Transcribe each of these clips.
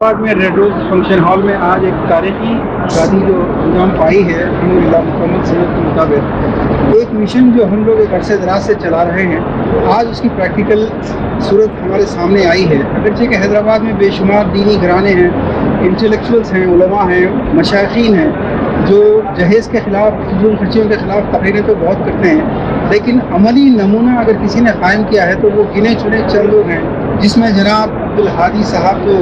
हैदराबाद में red rose function hall में आज एक तारीखी शादी जो अंजाम पाई है अल्हम्दुलिल्लाह मुकम्मल सनत के मुताबिक एक मिशन जो हम लोग एक अरसे दराज से चला रहे हैं, आज उसकी प्रैक्टिकल सूरत हमारे सामने आई है। अगरचे कि हैदराबाद में बेशुमार दीनी घराने हैं, इंटेलेक्चुअल्स हैं, उलमा हैं, मशाइखीन हैं जो जहेज़ के ख़िलाफ़, फिजूल खर्चियों के ख़िलाफ़ तकरीरें तो बहुत करते हैं, लेकिन अमली नमूना अगर किसी ने कायम किया है तो वो गिने चुने चंद लोग हैं, जिसमें जनाब अब्दुल हादी साहब जो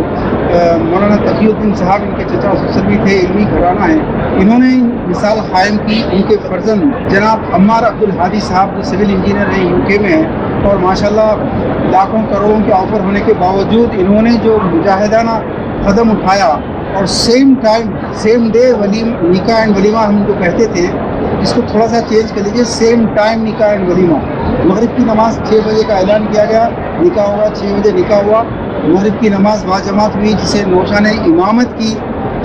मौलाना तक़ीउद्दीन साहब इनके चचा ससुर भी थे, इल्मी घराना है, इन्होंने मिसाल कायम की। उनके फर्जंद जनाब अम्मार अब्दुल हादी साहब जो सिविल इंजीनियर हैं, यूके में हैं और माशाल्लाह लाखों करोड़ों के ऑफर होने के बावजूद इन्होंने जो मुजाहिदाना कदम उठाया और सेम टाइम सेम डे निकाह एंड वलीमा हम जो कहते थे, इसको थोड़ा सा चेंज कर लीजिए, सेम टाइम निकाह एंड वलीमा। मगरिब की नमाज़ 6 बजे का ऐलान किया गया, निकाह हुआ 6 बजे निकाह हुआ। मगरिब की नमाज़ बाजमात हुई, जिसे नौशा ने इमामत की,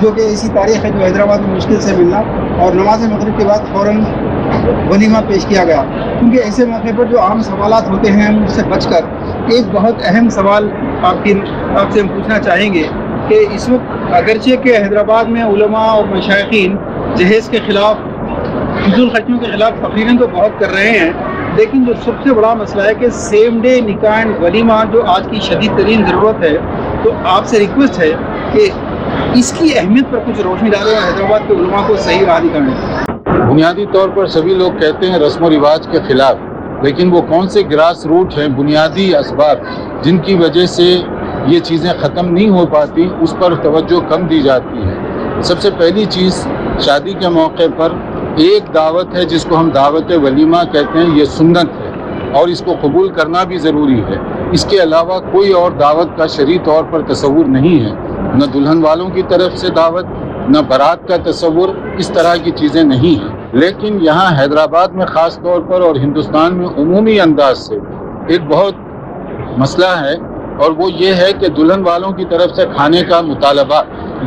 जो कि ऐसी तारीख़ है जो हैदराबाद में मुश्किल से मिलना, और नमाज मगरिब के बाद फ़ौरन वलीमा पेश किया गया। क्योंकि ऐसे मौके पर जो आम सवालात होते हैं उससे बचकर एक बहुत अहम सवाल आपसे हम पूछना चाहेंगे कि इस वक्त अगरचे के हैदराबाद में उलमा और मशाइखीन जहेज़ के ख़िलाफ़, फिजूल खर्चियों के ख़िलाफ़ तकरीरें तो बहुत कर रहे हैं, लेकिन जो सबसे बड़ा मसला है कि सेम डे निकाह एंड वलीमा जो आज की शदीद तरीन ज़रूरत है, तो आपसे रिक्वेस्ट है कि इसकी अहमियत पर कुछ रोशनी डालें और हैदराबाद के उलमा को सही राह दिखाएं। बुनियादी तौर पर सभी लोग कहते हैं रस्म व रिवाज के ख़िलाफ़, लेकिन वो कौन से ग्रास रूट हैं, बुनियादी असबाब जिनकी वजह से ये चीज़ें ख़त्म नहीं हो पाती, उस पर तवज्जो कम दी जाती है। सबसे पहली चीज़, शादी के मौके पर एक दावत है जिसको हम दावत वलीमा कहते हैं, ये सुन्नत है और इसको कबूल करना भी ज़रूरी है। इसके अलावा कोई और दावत का शरई तौर पर तसव्वुर नहीं है, न दुल्हन वालों की तरफ से दावत, न बारात का तसव्वुर, इस तरह की चीज़ें नहीं हैं। लेकिन यहाँ हैदराबाद में ख़ास तौर पर और हिंदुस्तान में उमूमी अंदाज से एक बहुत मसला है, और वो ये है कि दुल्हन वालों की तरफ से खाने का मुतालबा,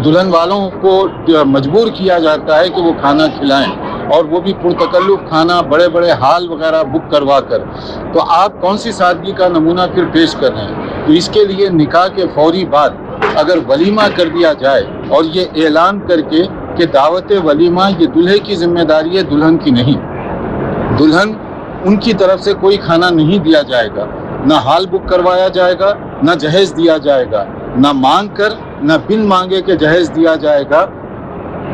दुल्हन वालों को मजबूर किया जाता है कि वो खाना खिलाएं, और वो भी पुरतकल्लुफ़ खाना, बड़े बड़े हाल वगैरह बुक करवा कर। तो आप कौन सी सादगी का नमूना फिर पेश कर रहे हैं? तो इसके लिए निकाह के फौरी बाद अगर वलीमा कर दिया जाए और ये ऐलान करके कि दावत वलीमा ये दूल्हे की जिम्मेदारी है, दुल्हन की नहीं, दुल्हन उनकी तरफ से कोई खाना नहीं दिया जाएगा, ना हाल बुक करवाया जाएगा, ना जहेज़ दिया जाएगा, ना मांग कर ना बिन मांगे के जहेज़ दिया जाएगा।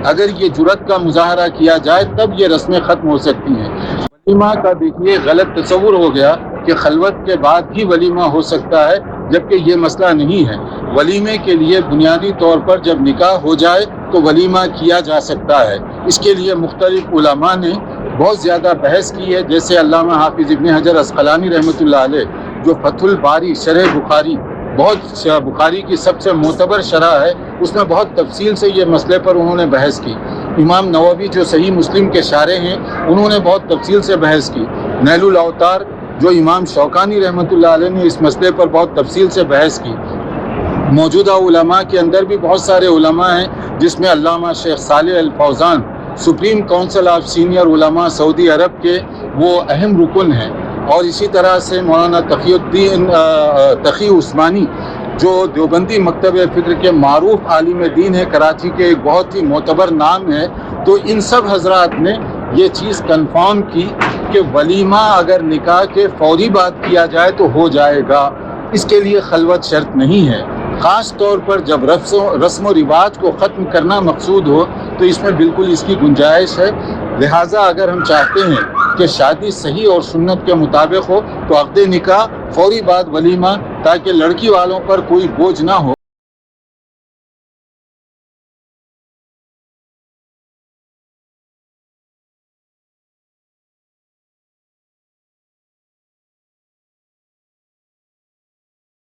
अगर ये जुरत का मुजाहरा किया जाए तब ये रस्में ख़त्म हो सकती हैं। वलीमा का देखिए गलत तसव्वुर हो गया कि खलवत के बाद ही वलीमा हो सकता है, जबकि ये मसला नहीं है। वलीमे के लिए बुनियादी तौर पर जब निकाह हो जाए तो वलीमा किया जा सकता है। इसके लिए मुख्तलिफ उलमा ने बहुत ज़्यादा बहस की है, जैसे अल्लामा हाफिज़ इब्न हजर अस्क़लानी रहमतुल्लाह अलैह जो फतहुल बारी शरह बुखारी, बहुत बुखारी की सबसे मोतबर शरह है, उसमें बहुत तफसील से ये मसले पर उन्होंने बहस की। इमाम नववी जो सही मुस्लिम के शारे हैं, उन्होंने बहुत तफसील से बहस की। नैलुल अवतार जो इमाम शौकानी रहमतुल्लाह अलैह ने इस मसले पर बहुत तफसील से बहस की। मौजूदा उलमा के अंदर भी बहुत सारे उलमा हैं, जिसमें अल्लामा शेख सालेह अल फौज़ान सुप्रीम काउंसिल ऑफ सीनियर उलमा सऊदी अरब के वो अहम रुकन हैं, और इसी तरह से मौलाना तक़ी उस्मानी जो देवबंदी मकतब फ़िक्र के मारूफ आलिम दीन है, कराची के एक बहुत ही मोतबर नाम है। तो इन सब हजरात ने ये चीज़ कन्फर्म की कि वलीमा अगर निकाह के फौरी बाद किया जाए तो हो जाएगा, इसके लिए खलवत शर्त नहीं है। ख़ास तौर पर जब रस्म व रिवाज को ख़त्म करना मकसूद हो तो इसमें बिल्कुल इसकी गुंजाइश है। लिहाजा अगर हम चाहते हैं कि शादी सही और सुन्नत के मुताबिक हो तो अक़्द निकाह फौरी बाद वलीमा, ताकि लड़की वालों पर कोई बोझ ना हो।